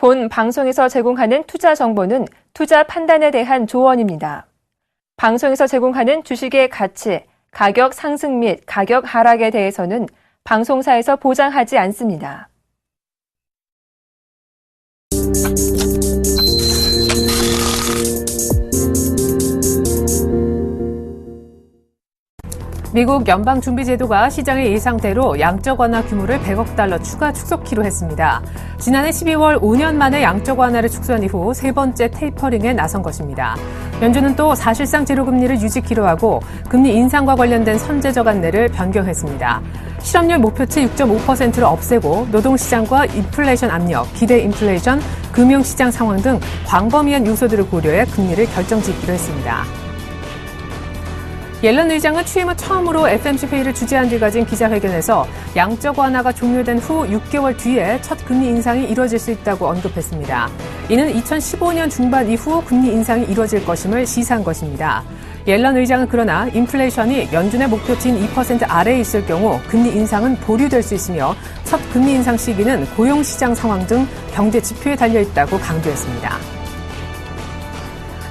본 방송에서 제공하는 투자 정보는 투자 판단에 대한 조언입니다. 방송에서 제공하는 주식의 가치, 가격 상승 및 가격 하락에 대해서는 방송사에서 보장하지 않습니다. 미국 연방준비제도가 시장의 예상대로 양적 완화 규모를 100억 달러 추가 축소키로 했습니다. 지난해 12월 5년 만에 양적 완화를 축소한 이후 세 번째 테이퍼링에 나선 것입니다. 연준은 또 사실상 제로금리를 유지키로 하고 금리 인상과 관련된 선제적 안내를 변경했습니다. 실업률 목표치 6.5%를 없애고 노동시장과 인플레이션 압력, 기대 인플레이션, 금융시장 상황 등 광범위한 요소들을 고려해 금리를 결정짓기로 했습니다. 옐런 의장은 취임 후 처음으로 FOMC 회의를 주재한 뒤 가진 기자회견에서 양적 완화가 종료된 후 6개월 뒤에 첫 금리 인상이 이뤄질 수 있다고 언급했습니다. 이는 2015년 중반 이후 금리 인상이 이뤄질 것임을 시사한 것입니다. 옐런 의장은 그러나 인플레이션이 연준의 목표치인 2% 아래에 있을 경우 금리 인상은 보류될 수 있으며 첫 금리 인상 시기는 고용시장 상황 등 경제 지표에 달려있다고 강조했습니다.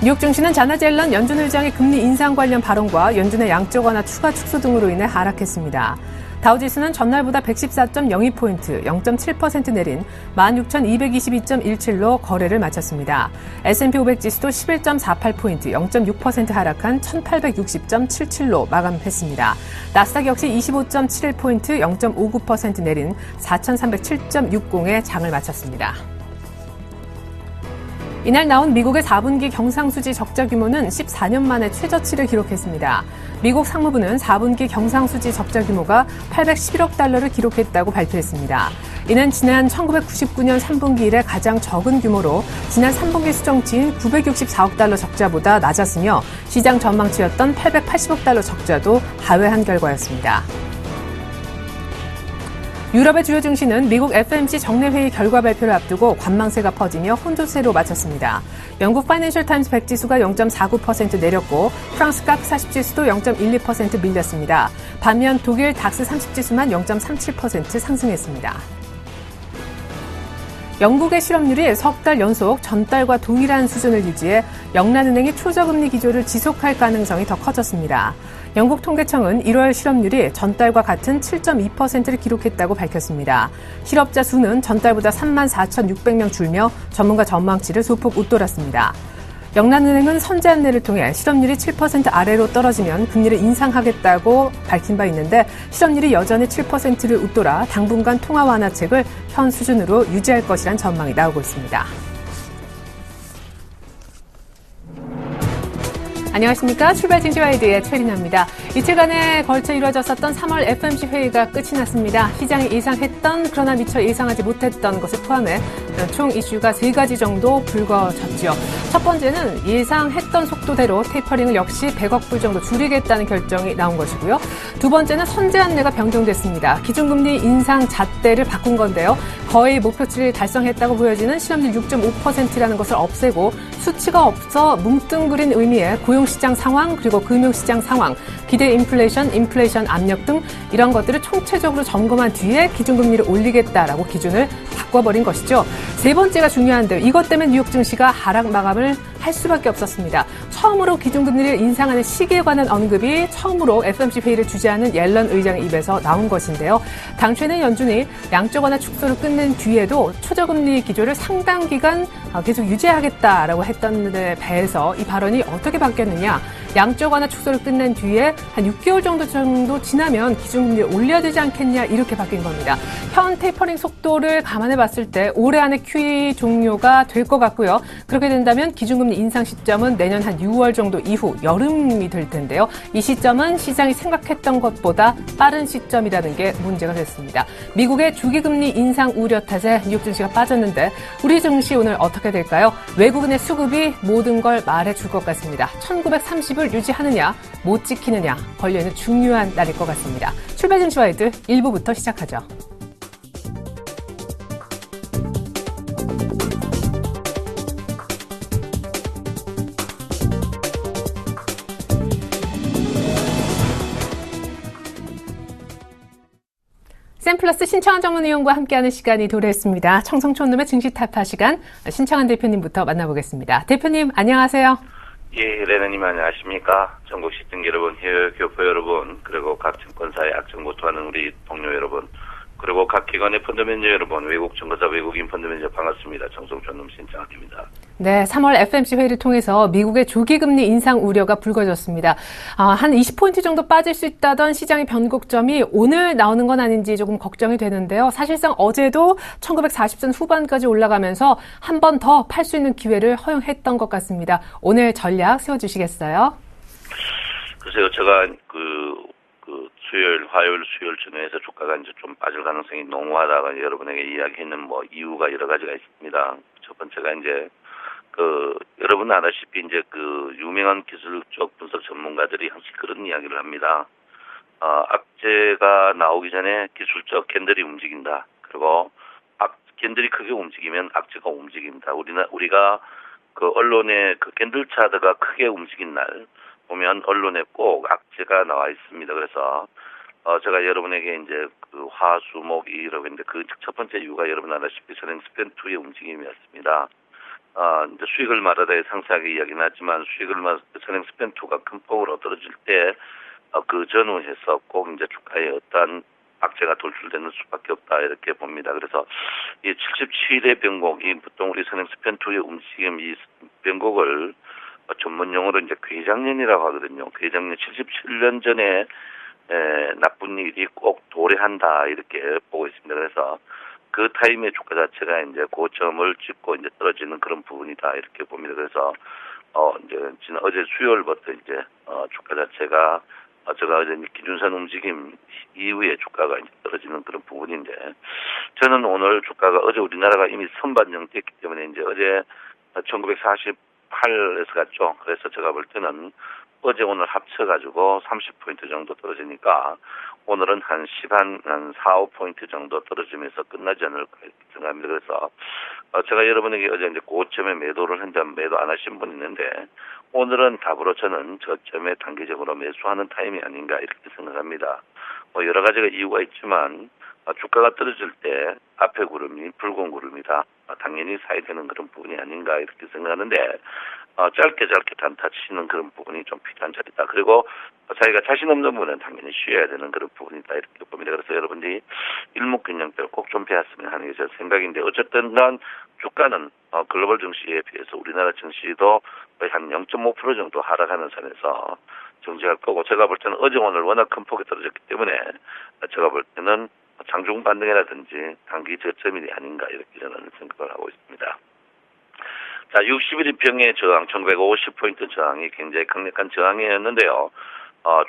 뉴욕 증시는 자넷 옐런 연준 의장의 금리 인상 관련 발언과 연준의 양적 완화 추가 축소 등으로 인해 하락했습니다. 다우지수는 전날보다 114.02포인트, 0.7% 내린 16,222.17로 거래를 마쳤습니다. S&P 500 지수도 11.48포인트, 0.6% 하락한 1,860.77로 마감했습니다. 나스닥 역시 25.71포인트, 0.59% 내린 4,307.60에 장을 마쳤습니다. 이날 나온 미국의 4분기 경상수지 적자 규모는 14년 만에 최저치를 기록했습니다. 미국 상무부는 4분기 경상수지 적자 규모가 811억 달러를 기록했다고 발표했습니다. 이는 지난 1999년 3분기 이래 가장 적은 규모로 지난 3분기 수정치인 964억 달러 적자보다 낮았으며 시장 전망치였던 880억 달러 적자도 하회한 결과였습니다. 유럽의 주요 증시는 미국 FOMC 정례회의 결과 발표를 앞두고 관망세가 퍼지며 혼조세로 마쳤습니다. 영국 파이낸셜 타임스 100 지수가 0.49% 내렸고 프랑스 카크 40 지수도 0.12% 밀렸습니다. 반면 독일 닥스 30 지수만 0.37% 상승했습니다. 영국의 실업률이 석 달 연속 전달과 동일한 수준을 유지해 영란은행이 초저금리 기조를 지속할 가능성이 더 커졌습니다. 영국 통계청은 1월 실업률이 전달과 같은 7.2%를 기록했다고 밝혔습니다. 실업자 수는 전달보다 34,600명 줄며 전문가 전망치를 소폭 웃돌았습니다. 영란은행은 선제 안내를 통해 실업률이 7% 아래로 떨어지면 금리를 인상하겠다고 밝힌 바 있는데 실업률이 여전히 7%를 웃돌아 당분간 통화 완화책을 현 수준으로 유지할 것이란 전망이 나오고 있습니다. 안녕하십니까. 출발 증시와이드의 최리나입니다. 이틀간에 걸쳐 이루어졌었던 3월 FOMC 회의가 끝이 났습니다. 시장이 예상했던 그러나 미처 예상하지 못했던 것을 포함해 총 이슈가 3가지 정도 불거졌죠. 첫 번째는 예상했던 속도대로 테이퍼링을 역시 100억 불 정도 줄이겠다는 결정이 나온 것이고요. 두 번째는 선제 안내가 변경됐습니다. 기준금리 인상 잣대를 바꾼 건데요. 거의 목표치를 달성했다고 보여지는 실업률 6.5%라는 것을 없애고 수치가 없어 뭉뚱그린 의미의 고용시장 상황 그리고 금융시장 상황, 기대 인플레이션, 인플레이션 압력 등 이런 것들을 총체적으로 점검한 뒤에 기준금리를 올리겠다라고 기준을 바꿔버린 것이죠. 세 번째가 중요한데요. 이것 때문에 뉴욕 증시가 하락 마감을 할 수밖에 없었습니다. 처음으로 기준금리를 인상하는 시기에 관한 언급이 처음으로 FOMC 회의를 주재하는 옐런 의장의 입에서 나온 것인데요. 당초에는 연준이 양적 완화 축소를 끝낸 뒤에도 초저금리 기조를 상당 기간 계속 유지하겠다라고 했던 데 배에서 이 발언이 어떻게 바뀌었느냐. 양적 완화 축소를 끝낸 뒤에 한 6개월 정도 지나면 기준금리를 올려야 되지 않겠냐 이렇게 바뀐 겁니다. 현 테이퍼링 속도를 감안해 봤을 때 올해 안에 QE 종료가 될 것 같고요. 그렇게 된다면 기준금리 인상 시점은 내년 한 6월 정도 이후 여름이 될 텐데요. 이 시점은 시장이 생각했던 것보다 빠른 시점이라는 게 문제가 됐습니다. 미국의 주기금리 인상 우려 탓에 뉴욕 증시가 빠졌는데 우리 증시 오늘 어떻게 될까요? 외국인의 수급이 모든 걸 말해줄 것 같습니다. 1930을 유지하느냐 못 지키느냐 걸려있는 중요한 날일 것 같습니다. 출발 증시와이드 1부부터 시작하죠. 샘플러스 신청한 전문위원과 함께하는 시간이 도래했습니다. 청성촌놈의 증시 타파 시간, 신청한 대표님부터 만나보겠습니다. 대표님, 안녕하세요. 예, 레나님 안녕하십니까? 전국 시청 여러분, 해외 교포 여러분, 그리고 각 증권사의 악정보투하는 우리 동료 여러분, 그리고 각 기관의 펀드매니저 여러분, 외국 증권사 외국인 펀드매니저 반갑습니다. 정성촌놈 신청합니다. 네, 3월 FMC 회의를 통해서 미국의 조기금리 인상 우려가 불거졌습니다. 한 20포인트 정도 빠질 수 있다던 시장의 변곡점이 오늘 나오는 건 아닌지 조금 걱정이 되는데요. 사실상 어제도 1940선 후반까지 올라가면서 한 번 더 팔 수 있는 기회를 허용했던 것 같습니다. 오늘 전략 세워주시겠어요? 글쎄요, 제가 수요일, 화요일, 수요일 전후에서 주가가 이제 좀 빠질 가능성이 농후하다가 여러분에게 이야기했는 이유가 여러 가지가 있습니다. 첫 번째가 이제 여러분 아다시피 이제 유명한 기술적 분석 전문가들이 항상 그런 이야기를 합니다. 악재가 나오기 전에 기술적 캔들이 움직인다. 그리고 캔들이 크게 움직이면 악재가 움직입니다. 우리가 언론의 캔들 차트가 크게 움직인 날 보면 언론에 꼭 악재가 나와 있습니다. 그래서 제가 여러분에게 이제 화수목 이라고 했는데 첫 번째 이유가 여러분 아다시피 선행 스펜2의 움직임이었습니다. 이제 수익을 말하다 상세하게 이야기는 하지만 선행 스펜2가 큰 폭으로 떨어질 때 그 전후에서 꼭 이제 주가에 어떠한 악재가 돌출되는 수밖에 없다 이렇게 봅니다. 그래서 이 77의 변곡이 보통 우리 선행 스펜2의 움직임 이 변곡을 전문 용어로 이제 괴장년이라고 하거든요. 괴장년 77년 전에 나쁜 일이 꼭 도래한다 이렇게 보고 있습니다. 그래서 그 타임의 주가 자체가 이제 고점을 찍고 이제 떨어지는 그런 부분이다 이렇게 봅니다. 그래서 이제 어제 수요일부터 이제 주가 자체가 제가 어제 기준선 움직임 이후에 주가가 이제 떨어지는 그런 부분인데 저는 오늘 주가가 어제 우리나라가 이미 선반영됐기 때문에 이제 어제 1948에서 갔죠. 그래서 제가 볼 때는 어제 오늘 합쳐가지고 30포인트 정도 떨어지니까 오늘은 한 4, 5포인트 정도 떨어지면서 끝나지 않을까 생각합니다. 그래서 제가 여러분에게 어제 이제 고점에 매도를 한다면 매도 안 하신 분 있는데 오늘은 답으로 저는 저점에 단기적으로 매수하는 타임이 아닌가 이렇게 생각합니다. 여러 가지가 이유가 있지만 주가가 떨어질 때 앞에 구름이 붉은 구름이다. 당연히 사야 되는 그런 부분이 아닌가 이렇게 생각하는데 짧게 단타 치는 그런 부분이 좀 필요한 자리다. 그리고 자기가 자신 없는 부분은 당연히 쉬어야 되는 그런 부분이다 이렇게 봅니다. 그래서 여러분들이 일목균형대로 꼭 좀 배웠으면 하는 게 제 생각인데 어쨌든 간 주가는 글로벌 증시에 비해서 우리나라 증시도 거의 한 0.5% 정도 하락하는 선에서 정지할 거고 제가 볼 때는 어제 오늘 워낙 큰 폭이 떨어졌기 때문에 제가 볼 때는 장중 반등이라든지 단기 저점이 아닌가 이렇게 저는 생각을 하고 있습니다. 자, 61일평의 저항, 1950포인트 저항이 굉장히 강력한 저항이었는데요.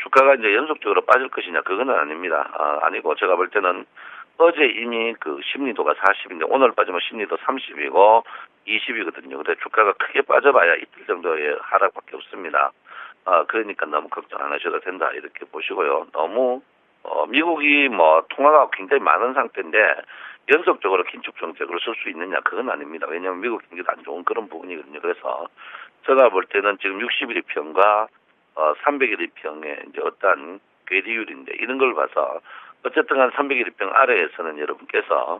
주가가 이제 연속적으로 빠질 것이냐, 그건 아닙니다. 아니고, 제가 볼 때는 어제 이미 심리도가 40인데, 오늘 빠지면 심리도 30이고, 20이거든요. 근데 주가가 크게 빠져봐야 이틀 정도의 하락밖에 없습니다. 그러니까 너무 걱정 안 하셔도 된다, 이렇게 보시고요. 너무, 미국이 통화가 굉장히 많은 상태인데, 연속적으로 긴축 정책으로 쓸 수 있느냐 그건 아닙니다. 왜냐하면 미국 경기도 안 좋은 그런 부분이거든요. 그래서 제가 볼 때는 지금 61일평과 301일평의 이제 어떠한 괴리율인데 이런 걸 봐서 어쨌든 한 301일평 아래에서는 여러분께서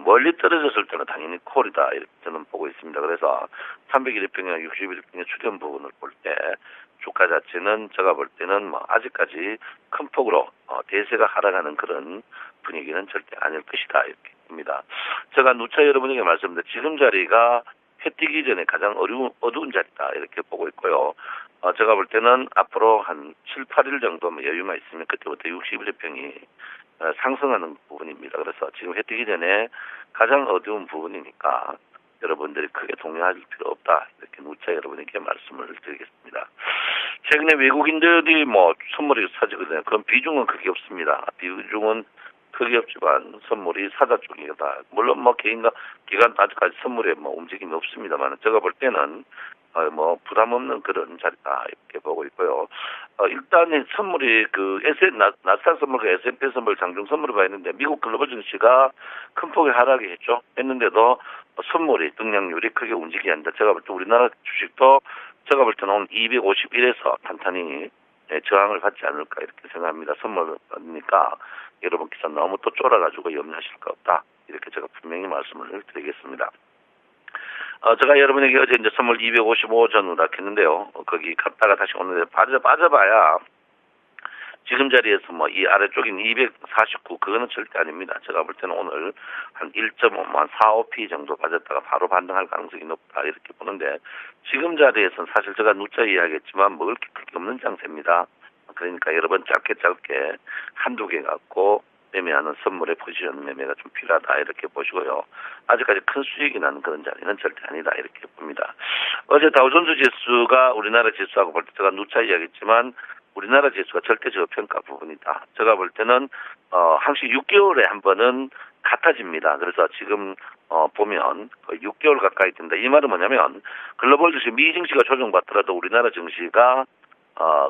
멀리 떨어졌을 때는 당연히 콜이다 이렇게 저는 보고 있습니다. 그래서 301일평이나 61일평의 추경 부분을 볼 때 주가 자체는 제가 볼 때는 아직까지 큰 폭으로 대세가 하락하는 그런 분위기는 절대 아닐 것이다 이렇게 봅니다. 제가 누차 여러분에게 말씀드린 지금 자리가 해 뜨기 전에 가장 어두운 자리다 이렇게 보고 있고요. 제가 볼 때는 앞으로 한 7, 8일 정도 여유만 있으면 그때부터 61일평이 상승하는 부분입니다. 그래서 지금 해 뜨기 전에 가장 어두운 부분이니까 여러분들이 크게 동요할 필요 없다 이렇게 누차 여러분에게 말씀을 드리겠습니다. 최근에 외국인들이 선물이 사지거든요. 그런 비중은 크게 없습니다. 비중은 크게 없지만 선물이 사자 쪽이다. 물론 개인과 기관 아직까지 선물에 움직임이 없습니다만 제가 볼 때는 부담 없는 그런 자리다 이렇게 보고 있고요. 일단 선물이 나스닥 선물과 S&P 선물 장중 선물을 봐 있는데 미국 글로벌 증시가 큰 폭의 하락이 했는데도 선물이 등락률이 크게 움직이지 않는다. 제가 볼 때 우리나라 주식도 제가 볼 때는 251에서 탄탄히 저항을 받지 않을까 이렇게 생각합니다. 선물이니까 여러분께서 너무 또 쫄아가지고 염려하실 거 없다. 이렇게 제가 분명히 말씀을 드리겠습니다. 제가 여러분에게 어제 이제 선물 255전 누락했는데요. 거기 갔다가 다시 오늘 빠져봐야 지금 자리에서 뭐 이 아래쪽인 249 그거는 절대 아닙니다. 제가 볼 때는 오늘 한 1.5만 45p 정도 빠졌다가 바로 반등할 가능성이 높다 이렇게 보는데 지금 자리에서는 사실 제가 누차 이야기했지만 먹을 게 그렇게 없는 장세입니다. 그러니까 여러분 짧게 한두 개 갖고 매매하는 선물의 포지션 매매가 좀 필요하다 이렇게 보시고요. 아직까지 큰 수익이 나는 그런 자리는 절대 아니다 이렇게 봅니다. 어제 다우존스 지수가 우리나라 지수하고 볼 때 제가 누차 이야기했지만 우리나라 지수가 절대 저평가 부분이다. 제가 볼 때는 항시 6개월에 한 번은 같아집니다. 그래서 지금 보면 거의 6개월 가까이 된다. 이 말은 뭐냐면 글로벌 증시 미 증시가 조정받더라도 우리나라 증시가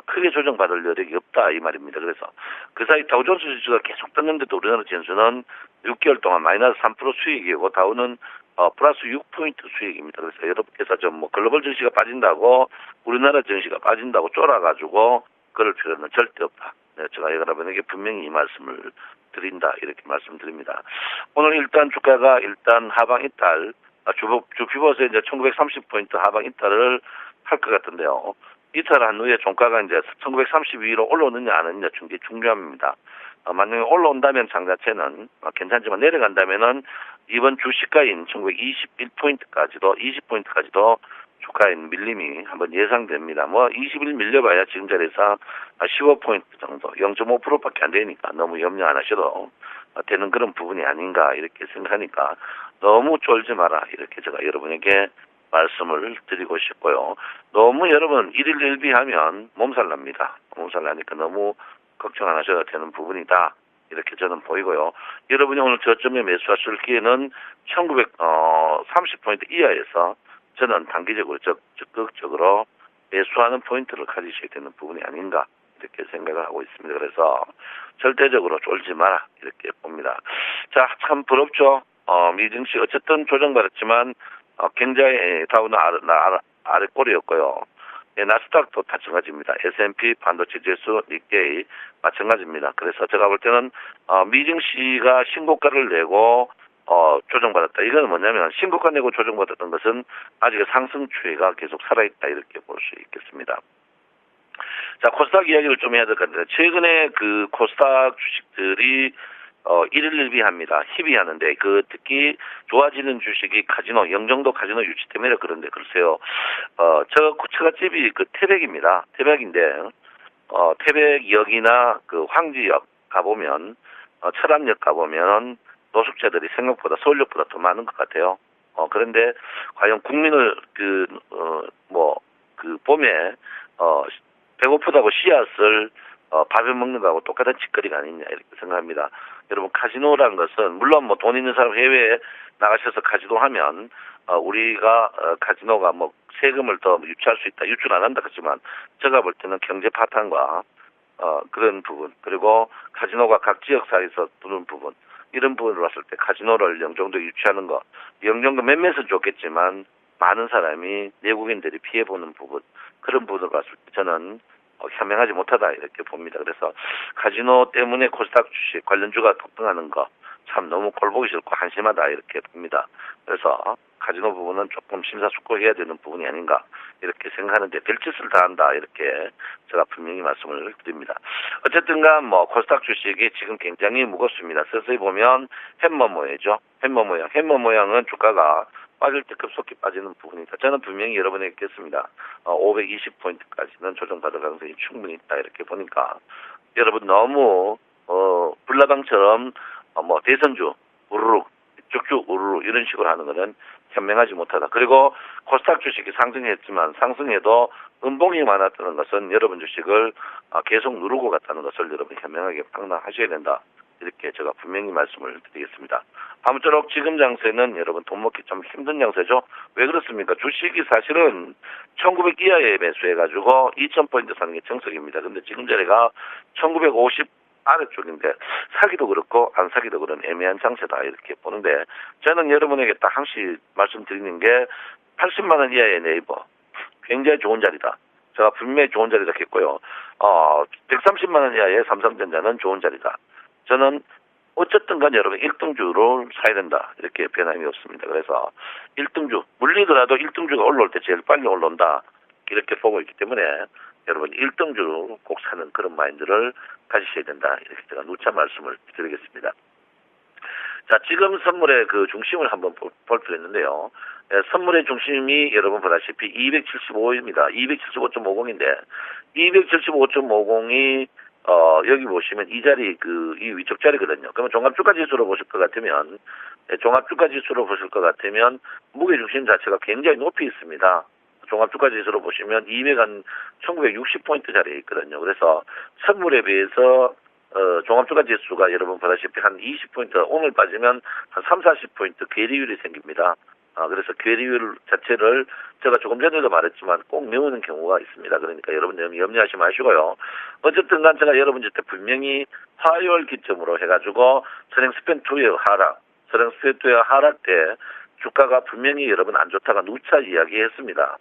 크게 조정받을 여력이 없다 이 말입니다. 그래서 그 사이 다우존스 지수가 계속 떴는데도 우리나라 지수는 6개월 동안 마이너스 3% 수익이고 다우는 플러스 6포인트 수익입니다. 그래서 여러분께서 좀 뭐 글로벌 증시가 빠진다고 우리나라 증시가 빠진다고 쫄아가지고 그럴 필요는 절대 없다. 네, 제가 여러분에게 분명히 이 말씀을 드린다 이렇게 말씀드립니다. 오늘 일단 주가가 일단 하방 이탈 주피보에서 이제 1930포인트 하방 이탈을 할 것 같은데요. 이탈한 후에 종가가 이제 1932로 올라오느냐 안 오느냐 중요합니다. 만약에 올라온다면 장 자체는 괜찮지만 내려간다면은 이번 주 시가인 1921포인트까지도 20포인트까지도 주가인 밀림이 한번 예상됩니다. 뭐 20일 밀려봐야 지금 자리에서 15포인트 정도 0.5%밖에 안 되니까 너무 염려 안 하셔도 되는 그런 부분이 아닌가 이렇게 생각하니까 너무 쫄지 마라 이렇게 제가 여러분에게 말씀을 드리고 싶고요. 너무 여러분 1일 1비 하면 몸살 납니다. 몸살 나니까 너무 걱정 안 하셔도 되는 부분이다. 이렇게 저는 보이고요. 여러분이 오늘 저점에 매수하실 기회는 1930포인트 이하에서 저는 단기적으로 적극적으로 매수하는 포인트를 가지셔야 되는 부분이 아닌가 이렇게 생각을 하고 있습니다. 그래서 절대적으로 쫄지 마라 이렇게 봅니다. 자, 참 부럽죠. 미증시 어쨌든 조정받았지만 굉장히 다우는 아래 꼴이었고요. 예, 나스닥도 마찬가지입니다. S&P 반도체 지수, 니케이 마찬가지입니다. 그래서 제가 볼 때는 미증시가 신고가를 내고 조정받았다. 이건 뭐냐면 신고가 내고 조정받았던 것은 아직 상승 추이가 계속 살아있다 이렇게 볼 수 있겠습니다. 자, 코스닥 이야기를 좀 해야 될 것 같은데 최근에 그 코스닥 주식들이 1일 1비합니다. 희비하는데 그 특히 좋아지는 주식이 카지노, 영종도 카지노 유치 때문에 그런데 글쎄요. 저 처갓집이 그 태백입니다. 태백인데 태백역이나 그 황지역 가보면 철암역 가보면 노숙자들이 생각보다 서울역보다 더 많은 것 같아요. 그런데 과연 국민을 봄에 배고프다고 씨앗을 밥을 먹는 거하고 똑같은 짓거리가 아니냐 이렇게 생각합니다. 여러분 카지노라는 것은 물론 뭐 돈 있는 사람 해외에 나가셔서 카지노 하면 우리가 카지노가 뭐 세금을 더 유치할 수 있다 유출 안 한다 하지만 제가 볼 때는 경제 파탄과 그런 부분 그리고 카지노가 각 지역 사이에서 두는 부분 이런 부분을 봤을 때 카지노를 영종도에 유치하는 거 영종도 몇몇은 좋겠지만 많은 사람이 내국인들이 피해보는 부분 그런 부분을 봤을 때 저는 현명하지 못하다 이렇게 봅니다. 그래서 카지노 때문에 코스닥 주식 관련주가 폭등하는 거 참 너무 꼴보기 싫고 한심하다 이렇게 봅니다. 그래서 카지노 부분은 조금 심사숙고해야 되는 부분이 아닌가 이렇게 생각하는데 별짓을 다 한다 이렇게 제가 분명히 말씀을 드립니다. 어쨌든간 뭐 코스닥 주식이 지금 굉장히 무겁습니다. 서서히 보면 햄머 모양이죠. 햄머 모양은 주가가 빠질 때 급속히 빠지는 부분이다. 저는 분명히 여러분에게 겠습니다. 520포인트까지는 조정받을 가능성이 충분히 있다. 이렇게 보니까 여러분 너무 불나방처럼 대선주 우르르 쭉쭉 우르르 이런 식으로 하는 거는 현명하지 못하다. 그리고 코스닥 주식이 상승했지만 상승해도 음봉이 많았다는 것은 여러분 주식을 계속 누르고 갔다는 것을 여러분 현명하게 판단하셔야 된다. 이렇게 제가 분명히 말씀을 드리겠습니다. 아무쪼록 지금 장세는 여러분 돈 먹기 좀 힘든 장세죠. 왜 그렇습니까? 주식이 사실은 1900 이하에 매수해가지고 2000포인트 사는 게 정석입니다. 근데 지금 자리가 1950 아래쪽인데 사기도 그렇고 안 사기도 그런 애매한 장세다 이렇게 보는데 저는 여러분에게 딱 항시 말씀드리는 게 80만 원 이하의 네이버 굉장히 좋은 자리다. 제가 분명히 좋은 자리다 했고요. 130만 원 이하의 삼성전자는 좋은 자리다. 저는 어쨌든 간 여러분 1등주를 사야 된다. 이렇게 변함이 없습니다. 그래서 1등주, 물리더라도 1등주가 올라올 때 제일 빨리 올라온다. 이렇게 보고 있기 때문에 여러분 1등주를 꼭 사는 그런 마인드를 가지셔야 된다. 이렇게 제가 누차 말씀을 드리겠습니다. 자, 지금 선물의 그 중심을 한번 볼 필요 있는데요. 선물의 중심이 여러분 보다시피 275입니다. 275.50인데 275.50이 여기 보시면 이 자리, 이 위쪽 자리거든요. 그러면 종합주가 지수로 보실 것 같으면, 종합주가 지수로 보실 것 같으면, 무게중심 자체가 굉장히 높이 있습니다. 종합주가 지수로 보시면 1960포인트 자리에 있거든요. 그래서 선물에 비해서, 종합주가 지수가 여러분 보다시피 한 20포인트, 오늘 빠지면 한 3, 40포인트 괴리율이 생깁니다. 그래서 괴리율 자체를 제가 조금 전에도 말했지만 꼭 메우는 경우가 있습니다. 그러니까 여러분 염려하지 마시고요. 어쨌든 간 제가 여러분한테 분명히 화요일 기점으로 해가지고 선행스펜2의 하락, 선행스펜2의 하락 때 주가가 분명히 여러분 안 좋다가 누차 이야기했습니다.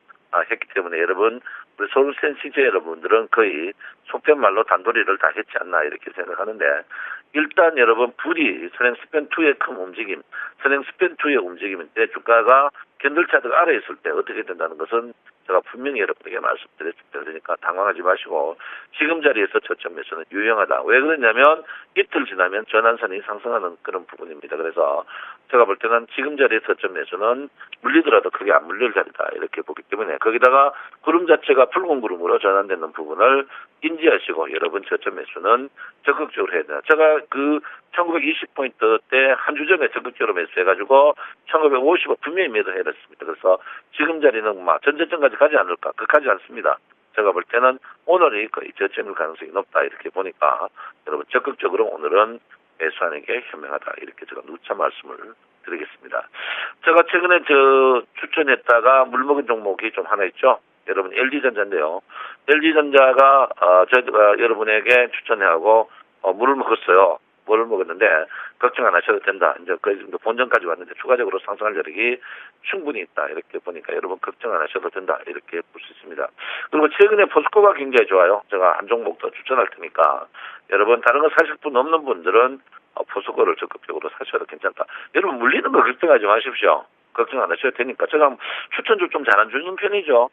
했기 때문에 여러분 우리 서울센시제 여러분들은 거의 속된 말로 단도리를 다 했지 않나 이렇게 생각하는데 일단 여러분 불이 선행스펜2의 큰 움직임, 선행스펜2의 움직임인데 주가가 견들차드가 아래에 있을 때 어떻게 된다는 것은 제가 분명히 여러분에게 말씀드렸습니다. 그러니까 당황하지 마시고 지금 자리에서 저점 매수는 유용하다. 왜 그러냐면 이틀 지나면 전환선이 상승하는 그런 부분입니다. 그래서 제가 볼 때는 지금 자리에 저점 매수는 물리더라도 크게 안 물릴 자리다 이렇게 보기 때문에 거기다가 구름 자체가 붉은 구름으로 전환되는 부분을 인지하시고 여러분 저점 매수는 적극적으로 해야 된다. 제가 1920포인트 때 한 주 전에 적극적으로 매수해가지고 1950원 분명히 매도해놨습니다. 그래서 지금 자리는 전저점까지 가지 않을까? 그까지 않습니다. 제가 볼 때는 오늘이 거의 저점일 가능성이 높다 이렇게 보니까 여러분 적극적으로 오늘은 매수하는 게 현명하다 이렇게 제가 누차 말씀을 드리겠습니다. 제가 최근에 추천했다가 물먹은 종목이 좀 하나 있죠. 여러분 LG전자인데요. LG전자가 저희가 여러분에게 추천하고 물을 먹었어요. 물을 먹었는데 걱정 안 하셔도 된다. 이제 거의 정도 본전까지 왔는데 추가적으로 상승할 여력이 충분히 있다. 이렇게 보니까 여러분 걱정 안 하셔도 된다. 이렇게 볼 수 있습니다. 그리고 최근에 포스코가 굉장히 좋아요. 제가 한 종목 더 추천할 테니까 여러분 다른 거 사실 분 없는 분들은 포스코를 적극적으로 사셔도 괜찮다. 여러분 물리는 거 걱정하지 마십시오. 걱정 안 하셔도 되니까 제가 추천주 좀 잘 안 주는 편이죠.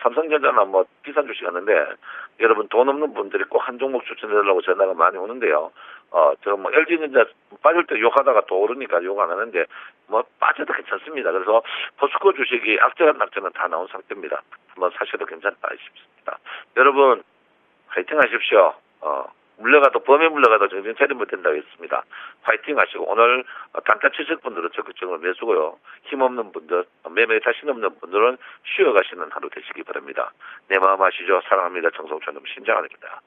삼성전자나 비싼 주식이었는데 여러분 돈 없는 분들이 꼭 한 종목 추천해달라고 전화가 많이 오는데요. 제가 LG전자 빠질 때 욕하다가 또 오르니까 욕 안 하는데 빠져도 괜찮습니다. 그래서 포스코 주식이 악재한 낙재는 다 나온 상태입니다. 한번 사셔도 괜찮다 싶습니다. 여러분 화이팅 하십시오. 범에 물려가도 정신 차리면 된다고 했습니다. 화이팅 하시고 오늘 단타 치실 분들은 적극적으로 매수고요. 힘없는 분들, 매매에 자신 없는 분들은 쉬어가시는 하루 되시기 바랍니다. 내 마음 아시죠? 사랑합니다. 정성천님 신장환입니다.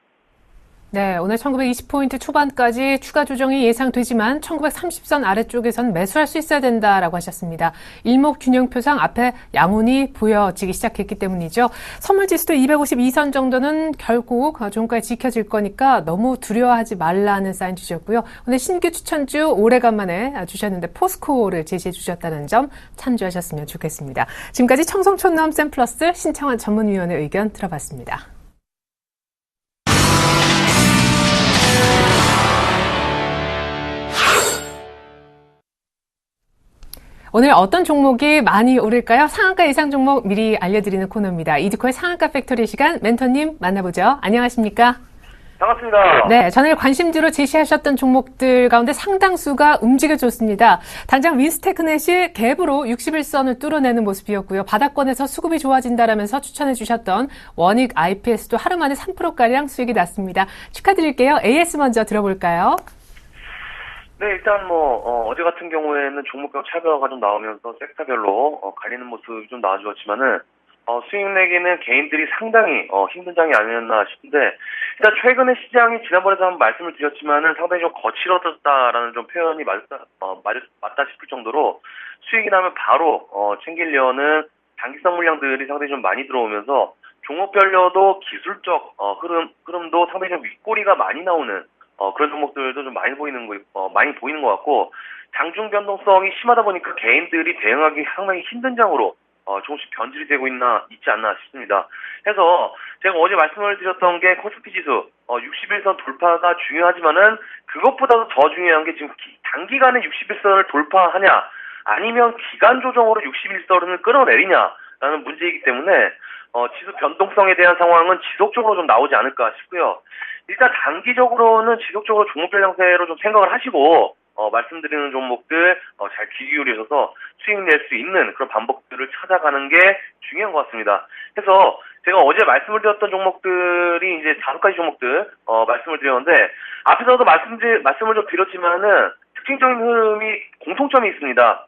네, 오늘 1920포인트 초반까지 추가 조정이 예상되지만 1930선 아래쪽에선 매수할 수 있어야 된다라고 하셨습니다. 일목균형표상 앞에 양운이 보여지기 시작했기 때문이죠. 선물지수도 252선 정도는 결국 종가에 지켜질 거니까 너무 두려워하지 말라는 사인 주셨고요. 오늘 신규 추천주 오래간만에 주셨는데 포스코를 제시해 주셨다는 점 참조하셨으면 좋겠습니다. 지금까지 청송촌놈 샘플러스 신청한 전문위원의 의견 들어봤습니다. 오늘 어떤 종목이 많이 오를까요? 상한가 예상 종목 미리 알려드리는 코너입니다. 이드코의 상한가 팩토리 시간 멘토님 만나보죠. 안녕하십니까? 반갑습니다. 네, 전일 관심주로 제시하셨던 종목들 가운데 상당수가 움직여줬습니다. 당장 윈스테크넷이 갭으로 61선을 뚫어내는 모습이었고요. 바닥권에서 수급이 좋아진다라면서 추천해 주셨던 원익 IPS도 하루 만에 3%가량 수익이 났습니다. 축하드릴게요. AS 먼저 들어볼까요? 네, 일단 어제 같은 경우에는 종목별 차별화가 좀 나오면서 섹터별로 갈리는 모습이 좀 나와주었지만은 수익 내기는 개인들이 상당히 힘든 장이 아니었나 싶은데 일단 최근에 시장이 지난번에도 한번 말씀을 드렸지만은 상당히 좀 거칠어졌다라는 좀 표현이 맞다 싶을 정도로 수익이 나면 바로 챙기려는 단기성 물량들이 상당히 좀 많이 들어오면서 종목별로도 기술적 흐름도 상당히 좀 윗꼬리가 많이 나오는 그런 종목들도 좀 많이 보이는 것 같고 장중 변동성이 심하다 보니까 개인들이 대응하기 상당히 힘든 장으로 조금씩 변질이 되고 있지 않나 싶습니다. 해서 제가 어제 말씀을 드렸던 게 코스피 지수 61선 돌파가 중요하지만은 그것보다도 더 중요한 게 지금 단기간에 61선을 돌파하냐 아니면 기간 조정으로 61선을 끌어내리냐라는 문제이기 때문에 지수 변동성에 대한 상황은 지속적으로 좀 나오지 않을까 싶고요. 일단 단기적으로는 지속적으로 종목별 형태로 좀 생각을 하시고 말씀드리는 종목들 잘 귀 기울여서 수익 낼 수 있는 그런 방법들을 찾아가는 게 중요한 것 같습니다. 그래서 제가 어제 말씀을 드렸던 종목들이 이제 5가지 종목들 말씀을 드렸는데 앞에서도 말씀을 좀 드렸지만은 특징적인 흐름이 공통점이 있습니다.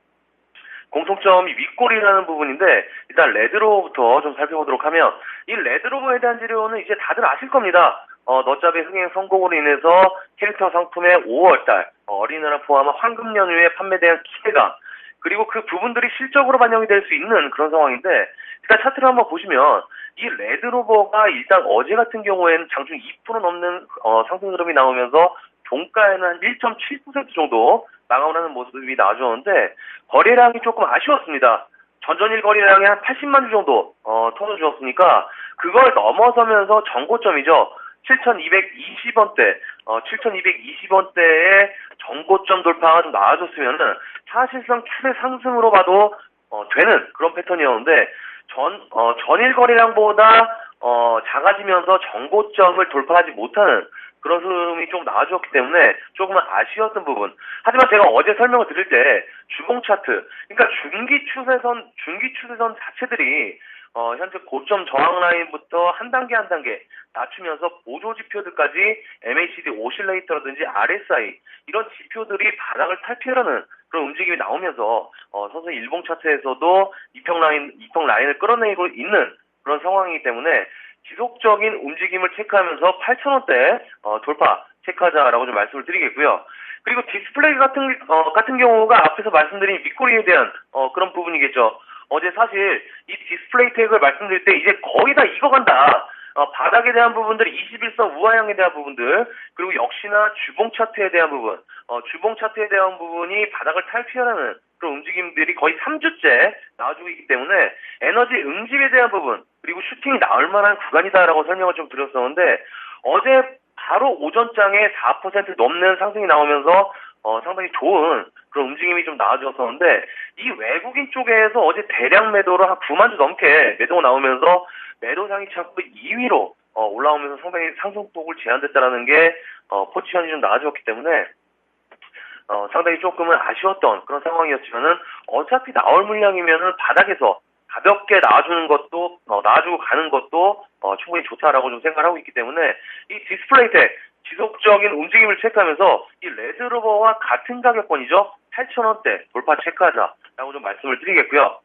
공통점이 윗골이라는 부분인데 일단 레드로버부터 좀 살펴보도록 하면 이 레드로버에 대한 재료는 이제 다들 아실 겁니다. 너잡의 흥행 성공으로 인해서 캐릭터 상품의 5월달 어린이날 포함한 황금 연휴에 판매된 기대감 그리고 그 부분들이 실적으로 반영이 될 수 있는 그런 상황인데 일단 차트를 한번 보시면 이 레드로버가 일단 어제 같은 경우에는 장중 2% 넘는 상승 흐름이 나오면서 종가에는 한 1.7% 정도 마감을 하는 모습이 나와주었는데 거래량이 조금 아쉬웠습니다. 전전일 거래량이 한 80만 주 정도 터져주었으니까 그걸 넘어서면서 정고점이죠. 7,220원대, 7,220원대의 정고점 돌파가 좀 나와줬으면은 사실상 추세 상승으로 봐도 되는 그런 패턴이었는데 전일 거래량보다 작아지면서 정고점을 돌파하지 못하는 그런 흐름이 좀 나와주었기 때문에 조금은 아쉬웠던 부분. 하지만 제가 어제 설명을 드릴 때 주봉 차트, 그러니까 중기 추세선 자체들이 현재 고점 저항 라인부터 한 단계 낮추면서 보조 지표들까지 MACD 오실레이터라든지 RSI 이런 지표들이 바닥을 탈피하려는 그런 움직임이 나오면서 서서히 일봉 차트에서도 이평 라인을 끌어내고 있는 그런 상황이기 때문에 지속적인 움직임을 체크하면서 8,000원대 돌파 체크하자라고 좀 말씀을 드리겠고요. 그리고 디스플레이 같은 경우가 앞에서 말씀드린 윗꼬리에 대한 그런 부분이겠죠. 어제 사실 이 디스플레이 태그를 말씀드릴 때 이제 거의 다 익어간다. 바닥에 대한 부분들, 21선 우하향에 대한 부분들, 그리고 역시나 주봉 차트에 대한 부분, 주봉 차트에 대한 부분이 바닥을 탈피하는 그런 움직임들이 거의 3주째 나와주고 있기 때문에 에너지 응집에 대한 부분, 그리고 슈팅이 나올 만한 구간이다라고 설명을 좀 드렸었는데 어제 바로 오전장에 4% 넘는 상승이 나오면서 상당히 좋은 그런 움직임이 좀 나와주었었는데 이 외국인 쪽에서 어제 대량 매도로 한 9만 주 넘게 매도가 나오면서 매도상이 자꾸 2위로 올라오면서 상당히 상승폭을 제한됐다라는 게 포지션이 좀 나아졌기 때문에 상당히 조금은 아쉬웠던 그런 상황이었지만은 어차피 나올 물량이면은 바닥에서 가볍게 나와주는 것도 나와주고 가는 것도 충분히 좋다라고 좀 생각을 하고 있기 때문에 이 디스플레이 텍 지속적인 움직임을 체크하면서 이 레드로버와 같은 가격권이죠. 8,000원대 돌파 체크하자라고 좀 말씀을 드리겠고요.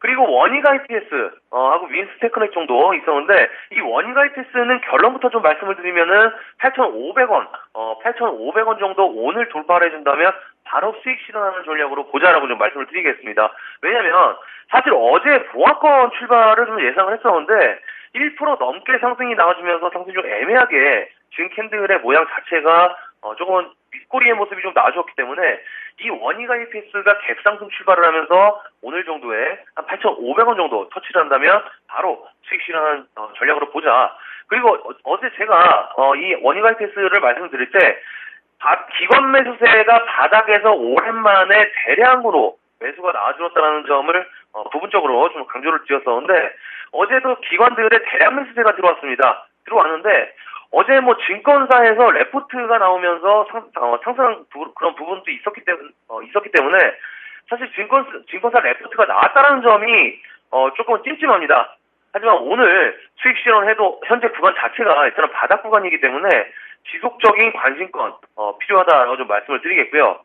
그리고 원익 IPS 하고 윈스테크넥 정도 있었는데 이 원익 IPS는 결론부터 좀 말씀을 드리면은 8,500원 8,500원 정도 오늘 돌파를 해준다면 바로 수익 실현하는 전략으로 보자라고 좀 말씀을 드리겠습니다. 왜냐면 사실 어제 보합권 출발을 좀 예상을 했었는데 1% 넘게 상승이 나와주면서 상승이 좀 애매하게 지금 캔들의 모양 자체가 조금은 윗꼬리의 모습이 좀 나와주었기 때문에 이 원익 IPS가 갭상승 출발을 하면서 오늘 정도에 한 8,500원 정도 터치를 한다면 바로 수익 실현하는 전략으로 보자. 그리고 어제 제가 이 원익 IPS를 말씀드릴 때 기관 매수세가 바닥에서 오랜만에 대량으로 매수가 나와주었다는 점을 부분적으로 좀 강조를 드렸었는데 어제도 기관들의 대량 매수세가 들어왔는데 어제 뭐 증권사에서 레포트가 나오면서 상승한 그런 부분도 있었기 때문에 사실 증권사 레포트가 나왔다는 점이 조금 찜찜합니다. 하지만 오늘 수익 실현해도 현재 구간 자체가 일단 바닥 구간이기 때문에 지속적인 관심권 필요하다라고 좀 말씀을 드리겠고요.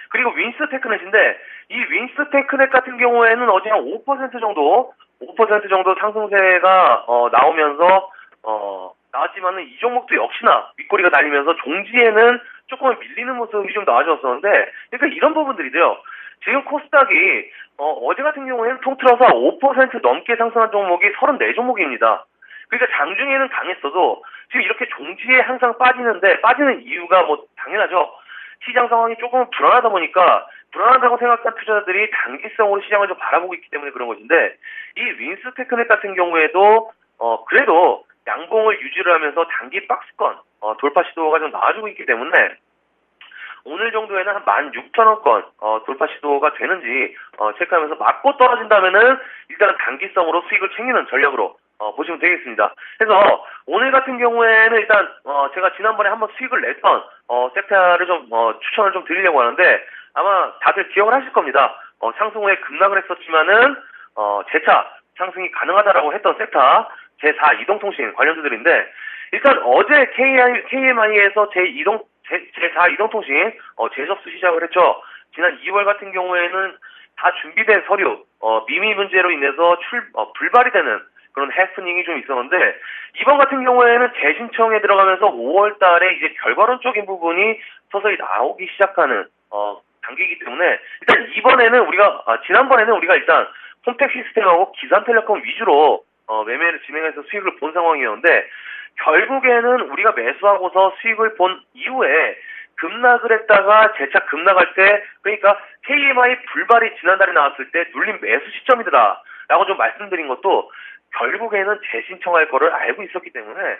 그리고 윈스테크넷인데 이 윈스테크넷 같은 경우에는 어제 한 5% 정도 상승세가 나오면서 나왔지만은 이 종목도 역시나 윗꼬리가 달리면서 종지에는 조금 밀리는 모습이 좀 나와줬었는데 그러니까 이런 부분들이죠. 지금 코스닥이 어제 같은 경우에는 통틀어서 5% 넘게 상승한 종목이 34종목입니다. 그러니까 장중에는 강했어도 지금 이렇게 종지에 항상 빠지는 이유가 뭐 당연하죠. 시장 상황이 조금 불안하다 보니까 불안하다고 생각한 투자자들이 단기성으로 시장을 좀 바라보고 있기 때문에 그런 것인데, 이 윈스테크넷 같은 경우에도 그래도 양봉을 유지를 하면서 단기 박스권 돌파 시도가 좀 나와주고 있기 때문에 오늘 정도에는 한 16,000원권 돌파 시도가 되는지 체크하면서 맞고 떨어진다면은 일단은 단기성으로 수익을 챙기는 전략으로 보시면 되겠습니다. 그래서 오늘 같은 경우에는 일단 제가 지난번에 한번 수익을 냈던 섹터를 좀 추천을 좀 드리려고 하는데, 아마 다들 기억을 하실 겁니다. 상승 후에 급락을 했었지만은 재차 상승이 가능하다라고 했던 섹터 제4 이동통신 관련주들인데, 일단 어제 KMI에서 제4 이동통신 재접수 시작을 했죠. 지난 2월 같은 경우에는 다 준비된 서류 미미 문제로 인해서 불발이 되는 그런 해프닝이 좀 있었는데, 이번 같은 경우에는 재신청에 들어가면서 5월 달에 이제 결과론적인 부분이 서서히 나오기 시작하는 단계이기 때문에, 일단 이번에는 지난번에는 우리가 일단 홈택 시스템하고 기산텔레콤 위주로 매매를 진행해서 수익을 본 상황이었는데, 결국에는 우리가 매수하고서 수익을 본 이후에 급락을 했다가 재차 급락할 때, 그러니까 KMI 불발이 지난달에 나왔을 때 눌린 매수 시점이더라 라고 좀 말씀드린 것도 결국에는 재신청할 거를 알고 있었기 때문에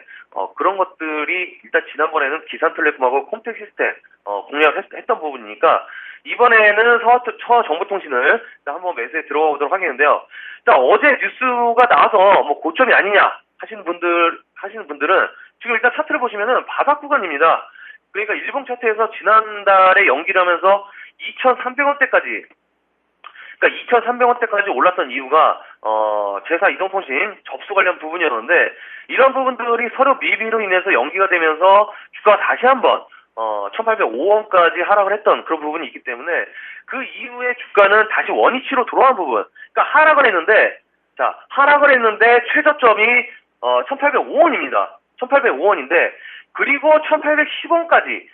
그런 것들이 일단 지난번에는 기산텔레콤하고 홈택 시스템 공략을 했던 부분이니까, 이번에는 서정보통신을 한번 매수에 들어가 보도록 하겠는데요. 일단 어제 뉴스가 나와서 고점이 아니냐 하시는 분들은 지금 일단 차트를 보시면은 바닥 구간입니다. 그러니까 일봉 차트에서 지난달에 연기를 하면서 2,300원대까지, 그러니까 2,300원대까지 올랐던 이유가 제4 이동통신 접수 관련 부분이었는데, 이런 부분들이 서로 미비로 인해서 연기가 되면서 주가가 다시 한번 1,805원까지 하락을 했던 그런 부분이 있기 때문에, 그 이후에 주가는 다시 원위치로 돌아온 부분, 그러니까 하락을 했는데 최저점이 1,805원입니다. 1,805원인데, 그리고 1,810원까지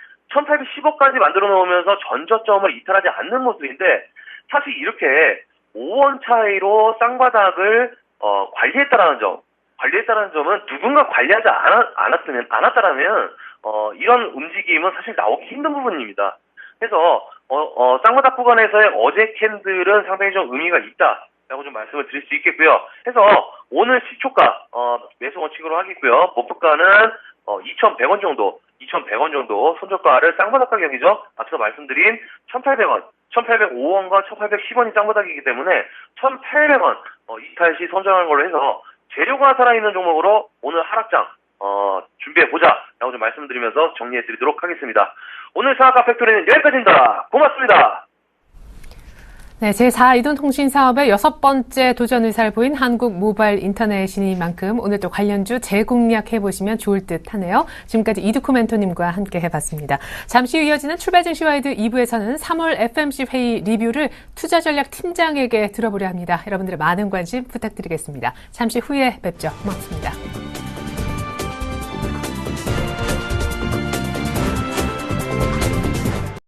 만들어 놓으면서 전저점을 이탈하지 않는 모습인데, 사실 이렇게 5원 차이로 쌍바닥을 관리했다라는 점은 누군가 관리하지 않았다라면 이런 움직임은 사실 나오기 힘든 부분입니다. 그래서 쌍바닥 구간에서의 어제 캔들은 상당히 좀 의미가 있다라고 좀 말씀을 드릴 수 있겠고요. 그래서 오늘 시초가 매수 원칙으로 하겠고요. 목표가는 2,100원 정도 손절가를 쌍바닥 가격이죠. 앞서 말씀드린 1,800원, 1,805원과 1,810원이 쌍바닥이기 때문에 1,800원 이탈 시 선정한 걸로 해서 재료가 살아있는 종목으로 오늘 하락장 준비해보자 라고 좀 말씀드리면서 정리해드리도록 하겠습니다. 오늘 사학과 팩토리는 여기까지입니다. 고맙습니다. 네, 제4 이동통신 사업의 6번째 도전 의사를 보인 한국모바일인터넷이니만큼 오늘 또 관련주 재공략해보시면 좋을 듯 하네요. 지금까지 이두코 멘토님과 함께 해봤습니다. 잠시 후 이어지는 출발 증시 와이드 2부에서는 3월 FMC 회의 리뷰를 투자전략 팀장에게 들어보려 합니다. 여러분들의 많은 관심 부탁드리겠습니다. 잠시 후에 뵙죠. 고맙습니다.